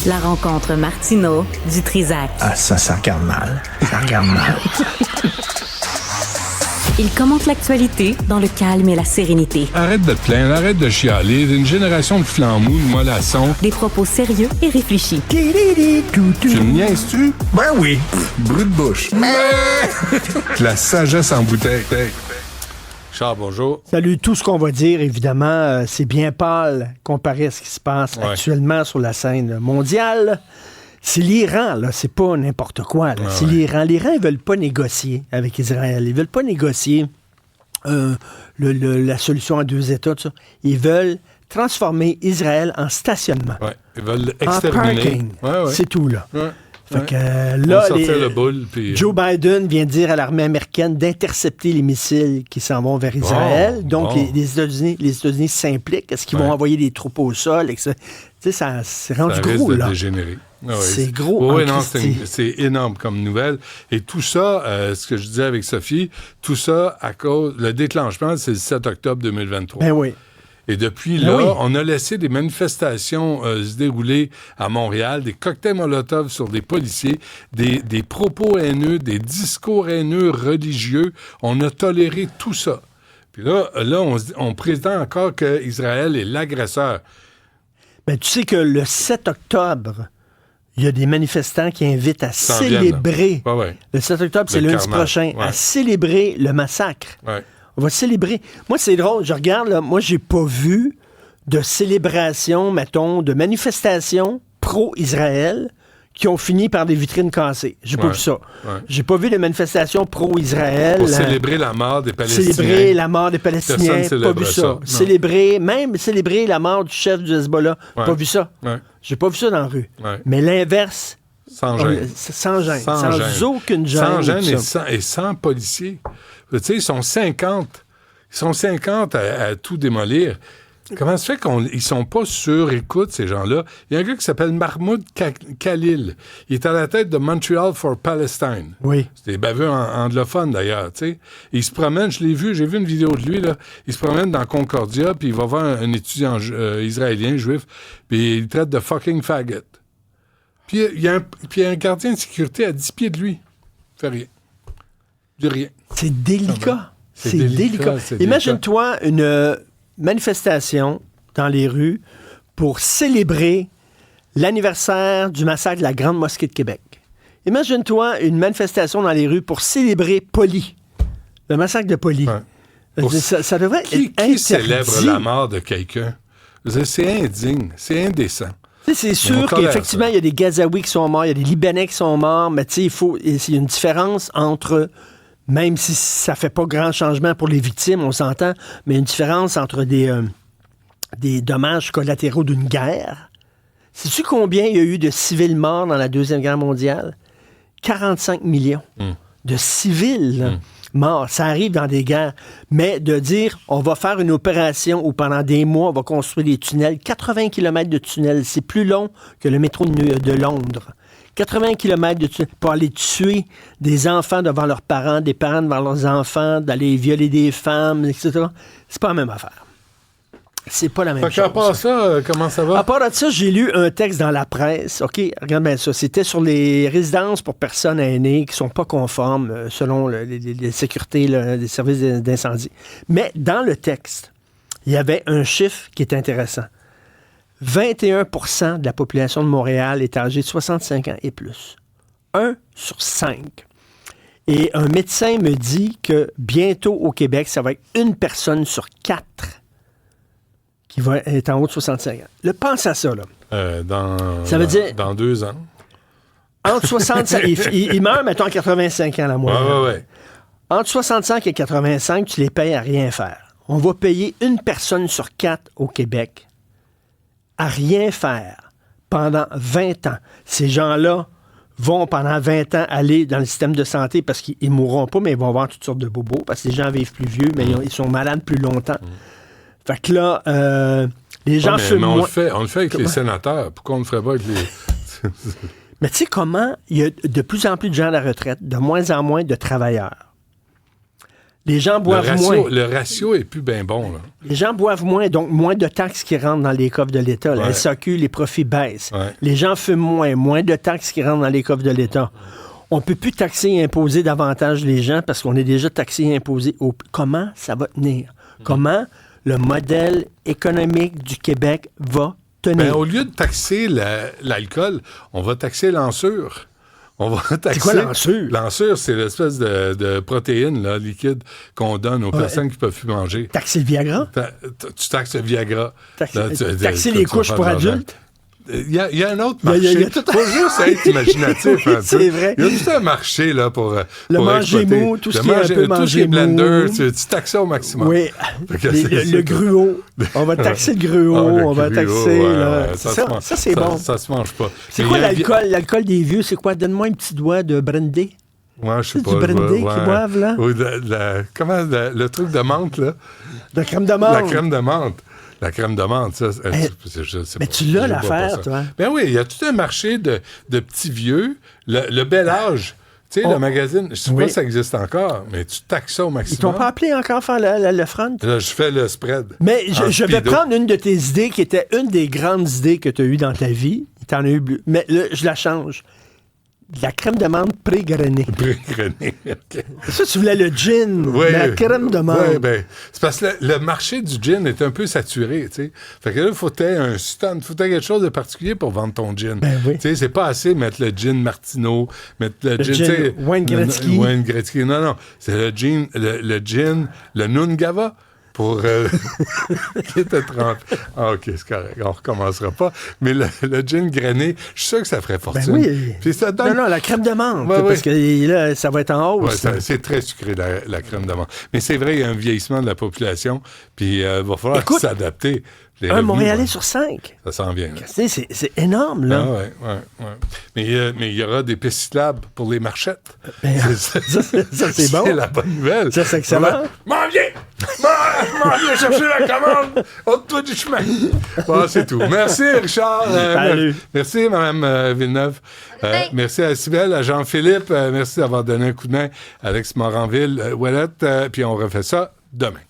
La rencontre Martineau du Trizac. Ah, ça regarde mal. Ça regarde mal. Il commente l'actualité dans le calme et la sérénité. Arrête de te plaindre, arrête de chialer. Une génération de flambous, de mollassons. Des propos sérieux et réfléchis. Tu me niaises-tu? Ben oui. Brut de bouche. La sagesse en bouteille. Charles, bonjour. Salut. Tout ce qu'on va dire, évidemment, c'est bien pâle comparé à ce qui se passe actuellement sur la scène mondiale. C'est l'Iran, là. C'est pas n'importe quoi, là. C'est l'Iran. L'Iran, ils veulent pas négocier avec Israël. Ils veulent pas négocier la solution à deux États, tout ça. Ils veulent transformer Israël en stationnement. Ouais. Ils veulent exterminer. En parking. Ouais. C'est tout, là. Ouais. Fait que là, le boule, puis... Joe Biden vient de dire à l'armée américaine d'intercepter les missiles qui s'en vont vers Israël. Donc, les États-Unis s'impliquent. Est-ce qu'ils vont envoyer des troupes au sol? Tu sais, ça c'est rendu ça gros, risque là. De dégénérer. C'est gros. Oui, non, c'est énorme comme nouvelle. Et tout ça, ce que je disais avec Sophie, tout ça à cause... Le déclenchement, c'est le 7 octobre 2023. Ben oui. Et depuis là, on a laissé des manifestations se dérouler à Montréal, des cocktails Molotov sur des policiers, des propos haineux, des discours haineux religieux. On a toléré tout ça. Puis là on prétend encore qu'Israël est l'agresseur. Ben, tu sais que le 7 octobre, il y a des manifestants qui invitent à célébrer. Le 7 octobre, c'est lundi prochain, à célébrer le massacre. Ouais. On va célébrer. Moi, c'est drôle. Je regarde, là, moi, j'ai pas vu de célébration, mettons, de manifestation pro-Israël qui ont fini par des vitrines cassées. J'ai pas vu ça. Ouais. J'ai pas vu de manifestations pro-Israël. Pour célébrer la mort des Palestiniens. Célébrer la mort des Palestiniens. Pas vu ça. Célébrer la mort du chef du Hezbollah. Pas vu ça. Ouais. J'ai pas vu ça dans la rue. Ouais. Mais l'inverse. Sans gêne. Sans aucune gêne. Sans gêne et sans policiers. Tu sais, ils sont 50. Ils sont 50 à tout démolir. Comment ça fait qu'ils sont pas sur écoute, ces gens-là? Il y a un gars qui s'appelle Mahmoud Khalil. Il est à la tête de Montreal for Palestine. Oui. C'est des baveux anglophones, d'ailleurs, tu sais. Il se promène, j'ai vu une vidéo de lui, là. Il se promène dans Concordia, puis il va voir un étudiant israélien, juif, puis il traite de fucking faggot. Puis il y a un gardien de sécurité à 10 pieds de lui. Il fait rien. Il dit rien. C'est délicat. C'est délicat. Imagine-toi une manifestation dans les rues pour célébrer l'anniversaire du massacre de la Grande Mosquée de Québec. Imagine-toi une manifestation dans les rues pour célébrer Poly, le massacre de Poly. Ouais. Ça devrait être interdit. Qui célèbre la mort de quelqu'un? C'est indigne, c'est indécent. C'est sûr qu'effectivement, il y a des Gazaouis qui sont morts, il y a des Libanais qui sont morts, mais il y a une différence entre... Même si ça fait pas grand changement pour les victimes, on s'entend, mais une différence entre des dommages collatéraux d'une guerre. Sais-tu combien il y a eu de civils morts dans la Deuxième Guerre mondiale? 45 millions de civils morts. Ça arrive dans des guerres. Mais de dire, on va faire une opération où pendant des mois, on va construire des tunnels, 80 km de tunnels, c'est plus long que le métro de Londres. 80 km de tunnels pour aller tuer des enfants devant leurs parents, des parents devant leurs enfants, d'aller violer des femmes, etc. C'est pas la même affaire. C'est pas la même chose. À part ça, comment ça va? À part de ça, j'ai lu un texte dans la presse. OK, regarde bien ça. C'était sur les résidences pour personnes aînées qui sont pas conformes selon les sécurités, les services d'incendie. Mais dans le texte, il y avait un chiffre qui est intéressant. 21% de la population de Montréal est âgée de 65 ans et plus. 1 sur 5. Et un médecin me dit que bientôt au Québec, ça va être une personne sur 4 qui va être en haut de 65 ans. Pense à ça, là. Ça veut dire... Dans 2 ans. Entre 65... il meurt, mettons, à 85 ans, la moyenne. Ouais. Entre 65 et 85, tu les payes à rien faire. On va payer une personne sur 4 au Québec à rien faire pendant 20 ans. Ces gens-là vont pendant 20 ans aller dans le système de santé parce qu'ils ne mourront pas, mais ils vont avoir toutes sortes de bobos parce que les gens vivent plus vieux, mais ils sont malades plus longtemps. Fait que là, les gens fument moins. On le fait avec les sénateurs. Pourquoi on ne le ferait pas avec les... Mais tu sais comment il y a de plus en plus de gens à la retraite, de moins en moins de travailleurs. Les gens boivent moins. Le ratio est plus bien bon, là. Les gens boivent moins, donc moins de taxes qui rentrent dans les coffres de l'État. La SAQ, les profits baissent. Ouais. Les gens fument moins de taxes qui rentrent dans les coffres de l'État. On ne peut plus taxer et imposer davantage les gens parce qu'on est déjà taxé et imposé. Comment ça va tenir? Comment le modèle économique du Québec va tenir? Ben, au lieu de taxer l'alcool, on va taxer l'ensure. On va taxer... C'est quoi l'ensure? L'ensure, c'est l'espèce de protéine là, liquide qu'on donne aux personnes qui ne peuvent plus manger. Taxer le Viagra? Tu taxes le Viagra. Taxer les couches pour adultes? Il y a un autre marché. Il faut juste être imaginatif un peu. C'est vrai. Il y a tout un marché là, pour manger exploiter. mou, tout ce qui est un peu manger mou. Tout ce qui est blender, tu taxes ça au maximum. Oui. Le gruau. On va taxer le gruau. On va taxer... Ça, c'est bon. Ça se mange pas. C'est quoi l'alcool? L'alcool des vieux, c'est quoi? Donne-moi un petit doigt de brandy. Ouais, je sais pas. C'est du brandy qu'ils boivent, là? Ou comment le truc de menthe, là? La crème de menthe. La crème de menthe. La crème de menthe, ça, je sais pas. Mais tu l'as, l'affaire, toi. Ben oui, il y a tout un marché de petits vieux. Le bel âge. Tu sais, le magazine, je sais pas si ça existe encore, mais tu taxes ça au maximum. Ils t'ont pas appelé encore faire le front? Là, je fais le spread. Mais je vais prendre une de tes idées qui était une des grandes idées que tu as eues dans ta vie. T'en as eu, mais là, je la change. La crème de menthe pré-grenée. Pré-grenée, OK. Ça, tu voulais le gin, la crème de menthe. Oui, bien, c'est parce que le marché du gin est un peu saturé, tu sais. Fait que là, il faut un stunt, il faut quelque chose de particulier pour vendre ton gin. Ben oui. Tu sais, c'est pas assez mettre le gin Martino, mettre le gin... Wayne Gretzky. Wayne Gretzky, non. C'est le gin, le Nungava. Pour qui était trempé. Ah, OK, c'est correct. On recommencera pas. Mais le gin grané, je suis sûr que ça ferait fortune. Ben oui. Puis ça donne... Non, la crème de menthe. Ouais, parce que là, ça va être en hausse. Ouais, c'est très sucré, la crème de menthe. Mais c'est vrai, il y a un vieillissement de la population. Puis il va falloir s'adapter. Un Montréalais sur 5. Ça s'en vient. C'est énorme, là. Ah, ouais. Mais il y aura des pistes labs pour les marchettes. Ça, c'est bon. C'est la bonne nouvelle. Ça, c'est excellent. M'en viens chercher la commande. Ôte-toi du chemin. Bon, c'est tout. Merci, Richard. Salut. Merci, Mme Villeneuve. Merci à Cybèle, à Jean-Philippe. Merci d'avoir donné un coup de main à Alex Moranville, Ouellette. Puis on refait ça demain.